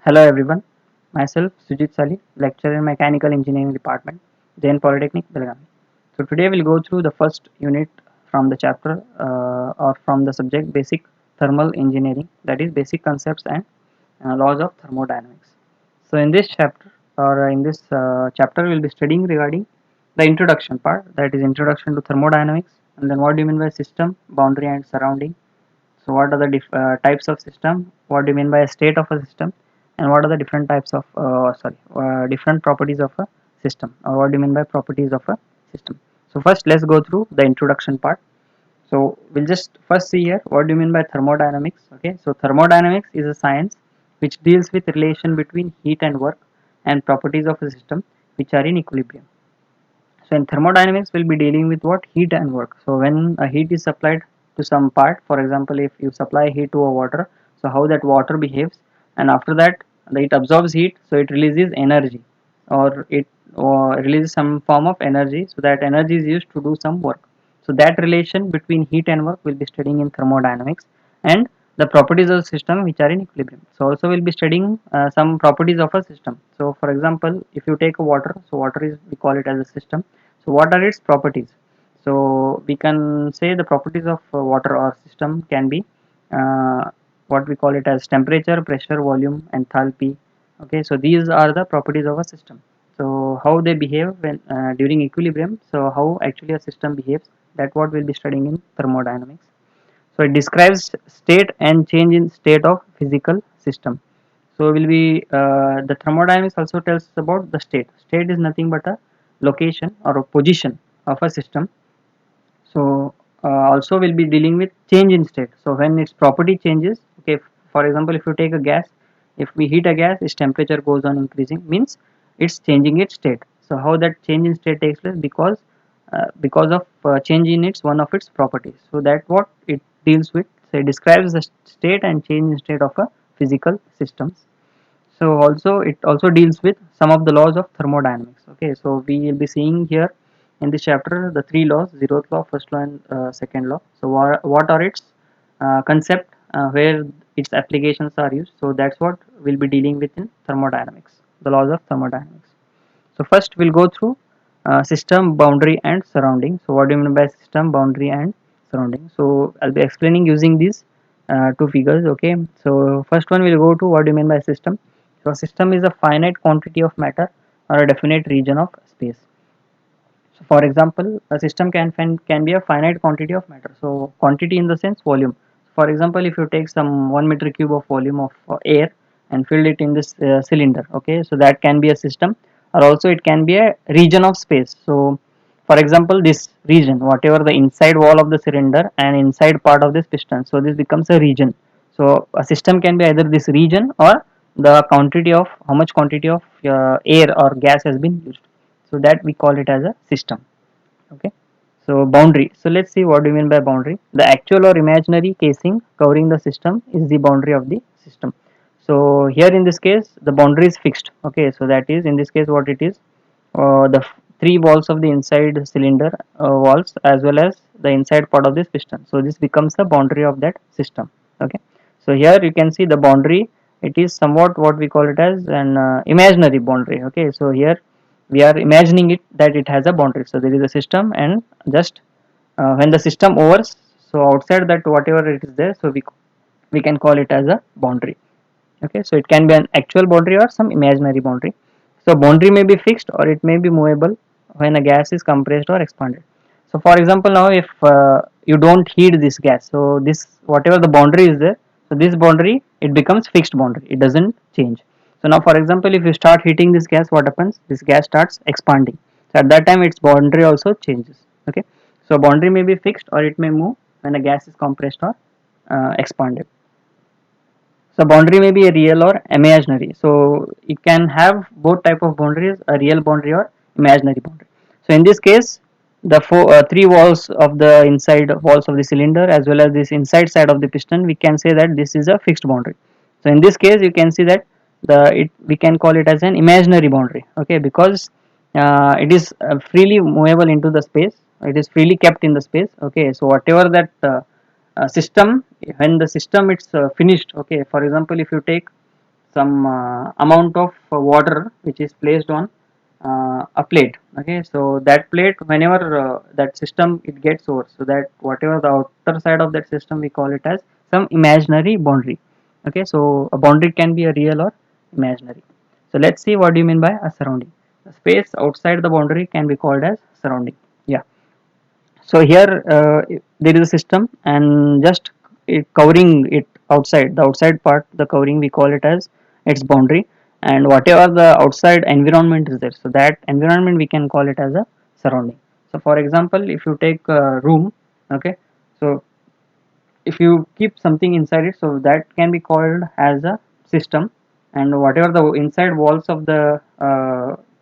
Hello everyone, myself Sujit Sali, lecturer in Mechanical Engineering Department, Jain Polytechnic, Belgaum. So today we'll go through the first unit from the chapter or from the subject Basic Thermal Engineering, that is Basic Concepts and Laws of Thermodynamics. So in this chapter in this chapter we'll be studying regarding the introduction part, that is Introduction to Thermodynamics, and then what do you mean by system, boundary and surrounding. So what are the types of system? What do you mean by a state of a system? And what are the different types of different properties of a system? Or what do you mean by properties of a system? So first let's go through the introduction part. So we'll just first see here what do you mean by thermodynamics. Okay, so thermodynamics is a science which deals with relation between heat and work and properties of a system which are in equilibrium. So in thermodynamics, we'll be dealing with what? Heat and work. So when a heat is supplied to some part, for example, if you supply heat to a water, so how that water behaves, and after that it absorbs heat, so it releases energy, or it releases some form of energy, so that energy is used to do some work. So that relation between heat and work we'll be studying in thermodynamics, and the properties of the system which are in equilibrium. So also we'll be studying some properties of a system. So for example, if you take a water, so water is, we call it as a system. So what are its properties? So we can say the properties of water or system can be what we call it as temperature, pressure, volume, enthalpy. Okay, so these are the properties of a system. So how they behave when during equilibrium. So how actually a system behaves. That what we'll be studying in thermodynamics. So it describes state and change in state of physical system. So will be the thermodynamics also tells us about the state. State is nothing but a location or a position of a system. So also we'll be dealing with change in state. So when its property changes, okay, for example, if you take a gas, if we heat a gas, its temperature goes on increasing, means it's changing its state. So how that change in state takes place? Because of change in its one of its properties. So that what it deals with. So it describes the state and change in state of a physical systems. So also it also deals with some of the laws of thermodynamics. Okay, so we will be seeing here in this chapter the three laws: zeroth law, first law, and second law. So what are its concept, where its applications are used. So that's what we'll be dealing with in thermodynamics, the laws of thermodynamics. So first we'll go through system, boundary, and surrounding. So what do you mean by system, boundary, and surrounding? So I'll be explaining using these two figures. Okay, so first one will go to what do you mean by system. So a system is a finite quantity of matter or a definite region of space. So for example, a system can be a finite quantity of matter. So quantity in the sense volume. For example, if you take some 1 meter cube of volume of air and fill it in this cylinder, okay, so that can be a system, or also it can be a region of space. So for example, this region, whatever the inside wall of the cylinder and inside part of this piston, so this becomes a region. So a system can be either this region or the quantity of how much quantity of air or gas has been used. So that we call it as a system. Okay, so boundary. So let's see what do you mean by boundary. The actual or imaginary casing covering the system is the boundary of the system. So here in this case the boundary is fixed. Okay, so that is in this case what it is, the three walls of the inside cylinder walls as well as the inside part of this piston. So this becomes the boundary of that system. Okay, so here you can see the boundary, it is somewhat what we call it as an imaginary boundary. Okay, so here we are imagining it that it has a boundary. So there is a system, and just when the system overs, so outside that whatever it is there, so we can call it as a boundary. Okay, so it can be an actual boundary or some imaginary boundary. So boundary may be fixed or it may be movable when a gas is compressed or expanded. So for example, now if you don't heat this gas, so this whatever the boundary is there, so this boundary it becomes fixed boundary, it doesn't change. So now for example, if you start heating this gas, what happens? This gas starts expanding, so at that time its boundary also changes. Okay, so boundary may be fixed or it may move when a gas is compressed or expanded. So boundary may be a real or imaginary. So it can have both type of boundaries, a real boundary or imaginary boundary. So in this case, the three walls of the inside walls of the cylinder as well as this inside side of the piston, we can say that this is a fixed boundary. So in this case, you can see that we can call it as an imaginary boundary. Okay, because it is freely movable into the space. It is freely kept in the space. Okay, so whatever that system, when the system it's finished. Okay, for example, if you take some amount of water which is placed on a plate. Okay, so that plate, whenever that system it gets over, so that whatever the outer side of that system, we call it as some imaginary boundary. Okay, so a boundary can be a real or imaginary. So let's see what do you mean by a surrounding. The space outside the boundary can be called as surrounding. Yeah, so here there is a system, and just covering it outside, the outside part, the covering, we call it as its boundary, and whatever the outside environment is there, so that environment we can call it as a surrounding. So for example, if you take a room, okay, so if you keep something inside it, so that can be called as a system, and whatever the inside walls of the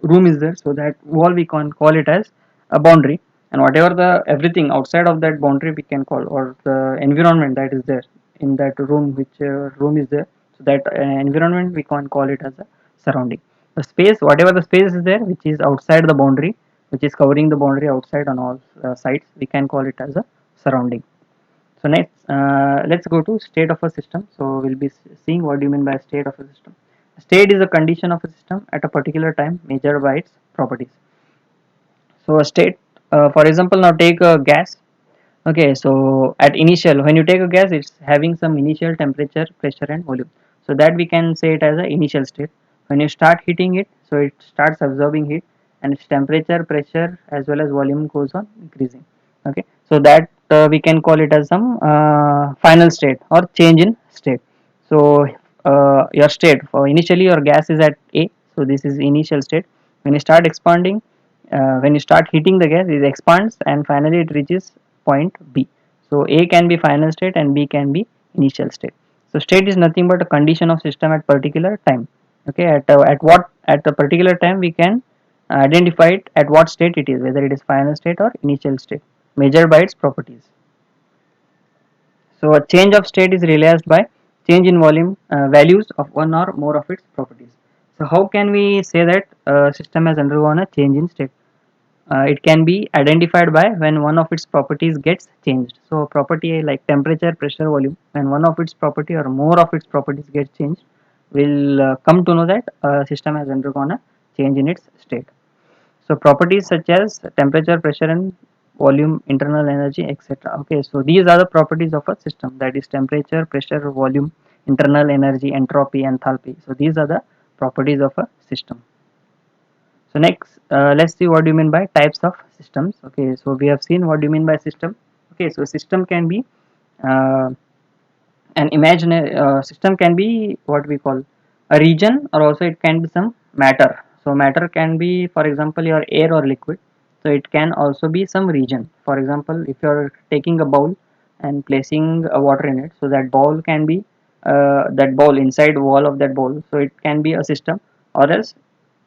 room is there, so that wall we can call it as a boundary, and whatever the everything outside of that boundary we can call, or the environment that is there in that room, which room is there, so that environment we can call it as a surrounding. The space, whatever the space is there which is outside the boundary, which is covering the boundary outside on all sides, we can call it as a surrounding. So next, let's go to state of a system. So we'll be seeing what do you mean by state of a system. State is a condition of a system at a particular time measured by its properties. So a state, for example, now take a gas. Okay, so at initial, when you take a gas, it's having some initial temperature, pressure, and volume. So that we can say it as an initial state. When you start heating it, so it starts absorbing heat, and its temperature, pressure, as well as volume goes on increasing. Okay, so that we can call it as some final state or change in state. So your state, for initially your gas is at A, so this is initial state. When you start expanding, when you start heating the gas, it expands and finally it reaches point B. So A can be final state and B can be initial state. So state is nothing but a condition of system at particular time. Okay, at the particular time we can identify it at what state it is, whether it is final state or initial state, measured by its properties. So a change of state is realized by change in volume values of one or more of its properties. So how can we say that a system has undergone a change in state? It can be identified by when one of its properties gets changed. So property like temperature, pressure, volume, when one of its property or more of its properties get changed, we'll come to know that a system has undergone a change in its state. So properties such as temperature, pressure, and volume, internal energy, etc. Okay, so these are the properties of a system, that is temperature, pressure, volume, internal energy, entropy, enthalpy. So these are the properties of a system. So next, let's see what do you mean by types of systems. Okay, so we have seen what do you mean by system. Okay, so system can be uh, an imaginary system can be what we call a region, or also it can be some matter. So matter can be, for example, your air or liquid. So it can also be some region. For example, if you are taking a bowl and placing a water in it, so that bowl can be that bowl, inside wall of that bowl, so it can be a system, or else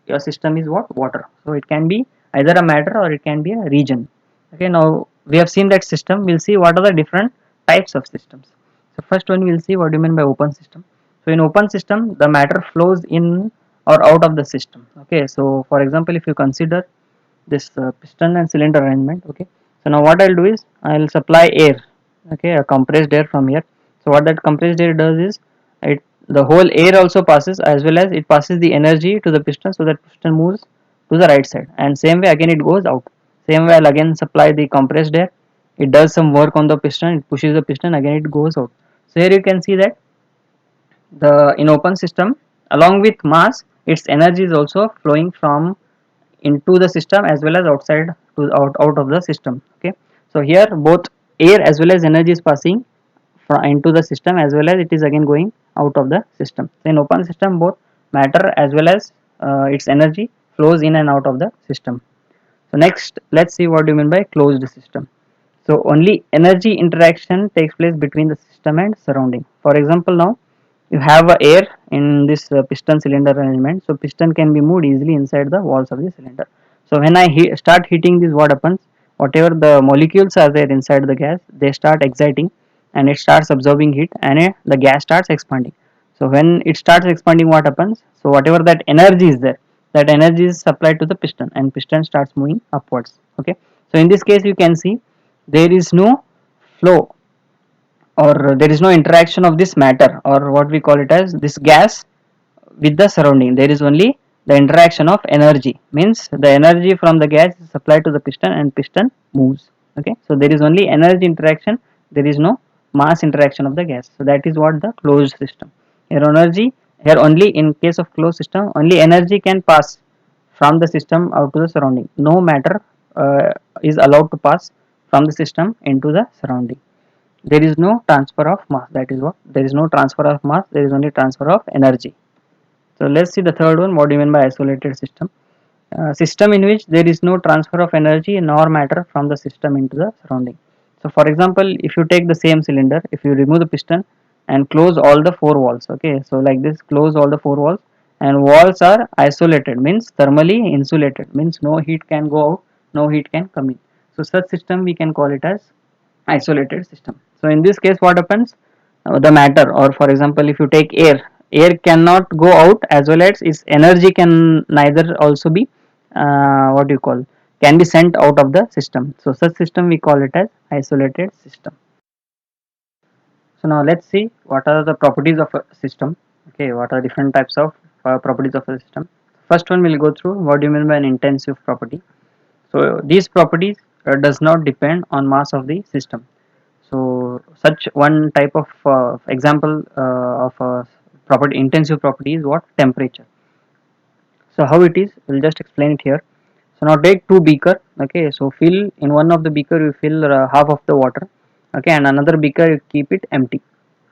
your system is what, water. So it can be either a matter or it can be a region. Okay, now we have seen that system. We'll see what are the different types of systems. So first one, we'll see what do you mean by open system. So in open system, the matter flows in or out of the system. Okay, so for example, if you consider this piston and cylinder arrangement. Okay, so now what I'll do is I'll supply air, okay, a compressed air from here. So what that compressed air does is it, the whole air also passes, as well as it passes the energy to the piston, so that piston moves to the right side, and same way again it goes out. Same way I'll again supply the compressed air, it does some work on the piston, it pushes the piston, again it goes out. So here you can see that the in open system, along with mass, its energy is also flowing from into the system as well as outside to out of the system. Okay, so here both air as well as energy is passing into the system, as well as it is again going out of the system. So in open system, both matter as well as its energy flows in and out of the system. So next, let's see what do you mean by closed system. So only energy interaction takes place between the system and surrounding. For example, now you have a air in this piston cylinder arrangement, so piston can be moved easily inside the walls of the cylinder. So when I start heating this, what happens, whatever the molecules are there inside the gas, they start exciting and it starts absorbing heat, and the gas starts expanding. So when it starts expanding, what happens, so whatever that energy is there, that energy is supplied to the piston and piston starts moving upwards. Okay, so in this case you can see there is no flow, or there is no interaction of this matter, or what we call it as this gas, with the surrounding. There is only the interaction of energy, means the energy from the gas is supplied to the piston and piston moves. Okay, so there is only energy interaction, there is no mass interaction of the gas. So that is what the closed system. Here energy, here only in case of closed system only energy can pass from the system out to the surrounding. No matter is allowed to pass from the system into the surrounding. There is no transfer of mass. That is what, there is no transfer of mass, there is only transfer of energy. So let's see the third one. What do you mean by isolated system? System in which there is no transfer of energy nor matter from the system into the surrounding. So for example, if you take the same cylinder, if you remove the piston and close all the four walls, okay, so like this, close all the four walls, and walls are isolated, means thermally insulated, means no heat can go out, no heat can come in. So such system we can call it as isolated system. So in this case what happens, the matter, or for example if you take air, air cannot go out as well as its energy can neither also be what do you call, can be sent out of the system. So such system we call it as isolated system. So now let's see what are the properties of a system. Okay, what are different types of properties of a system. First one we'll go through what do you mean by an intensive property. So these properties does not depend on mass of the system. So such one type of example of a property, intensive property, is what? Temperature. So how it is, we'll just explain it here. So now take two beaker. Okay, so fill in one of the beaker, you fill half of the water. Okay, and another beaker you keep it empty.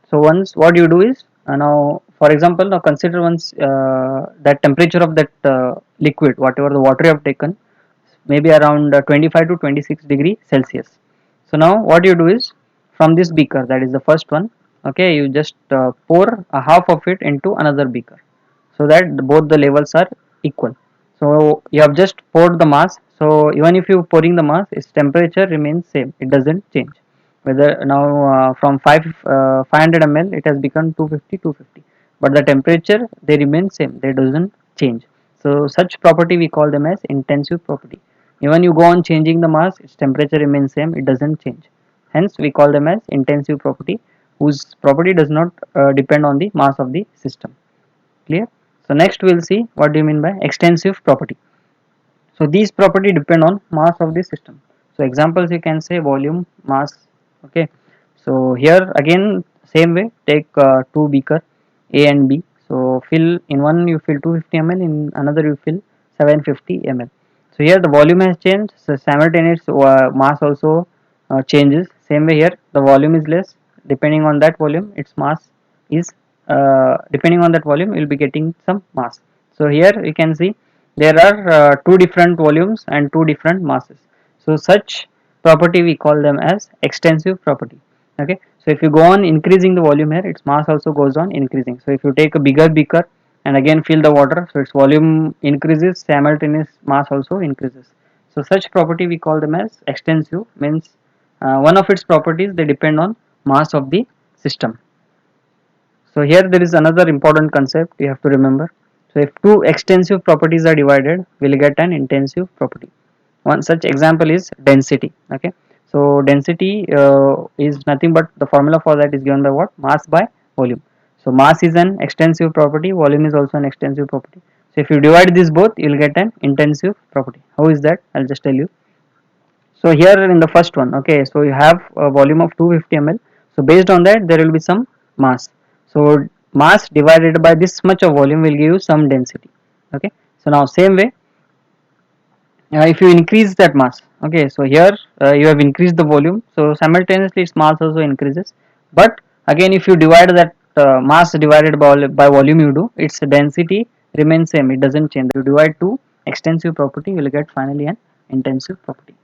So once what you do is, now for example, now consider once that temperature of that liquid, whatever the water you have taken, maybe around 25 to 26 degree Celsius. So now what you do is, from this beaker, that is the first one, okay, you just pour a half of it into another beaker, so that both the levels are equal. So you have just poured the mass, so even if you pouring the mass, its temperature remains same, it doesn't change. Whether now from 500 ml it has become 250, 250, but the temperature they remain same, they doesn't change. So such property we call them as intensive property. Even you go on changing the mass, its temperature remains same, it doesn't change. Hence we call them as intensive property, whose property does not depend on the mass of the system. Clear? So next we'll see what do you mean by extensive property. So these property depend on mass of the system. So examples you can say volume, mass. Okay, so here again same way, take two beaker A and B. So fill in one, you fill 250 ml, in another you fill 750 ml. So here the volume has changed, so simultaneous mass also changes. Same way here, the volume is less, depending on that volume its mass is depending on that volume you will be getting some mass. So here you can see there are two different volumes and two different masses. So such property we call them as extensive property. Okay, so if you go on increasing the volume here, its mass also goes on increasing. So if you take a bigger beaker and again fill the water, so its volume increases, simultaneous mass also increases. So such property we call them as extensive, means one of its properties they depend on mass of the system. So here there is another important concept you have to remember. So if two extensive properties are divided, we'll get an intensive property. One such example is density. Okay, so density is nothing but the formula for that is given by what? Mass by volume. So mass is an extensive property, volume is also an extensive property. So if you divide these both, you will get an intensive property. How is that? I'll just tell you. So here in the first one, okay, so you have a volume of 250 ml. So based on that there will be some mass. So mass divided by this much of volume will give you some density. Okay, so now same way, if you increase that mass, okay, so here you have increased the volume, so simultaneously its mass also increases. But again if you divide that mass divided by volume you do, its density remains same, it doesn't change. You divide two extensive property, you will get finally an intensive property.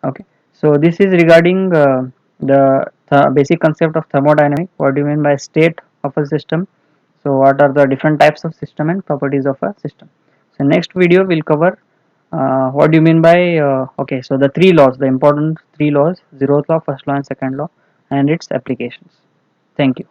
Okay, so this is regarding the basic concept of thermodynamic. What do you mean by state of a system? So what are the different types of system and properties of a system? So next video will cover what do you mean by okay, so the three laws, the important three laws: zeroth law, first law and second law, and its applications. Thank you.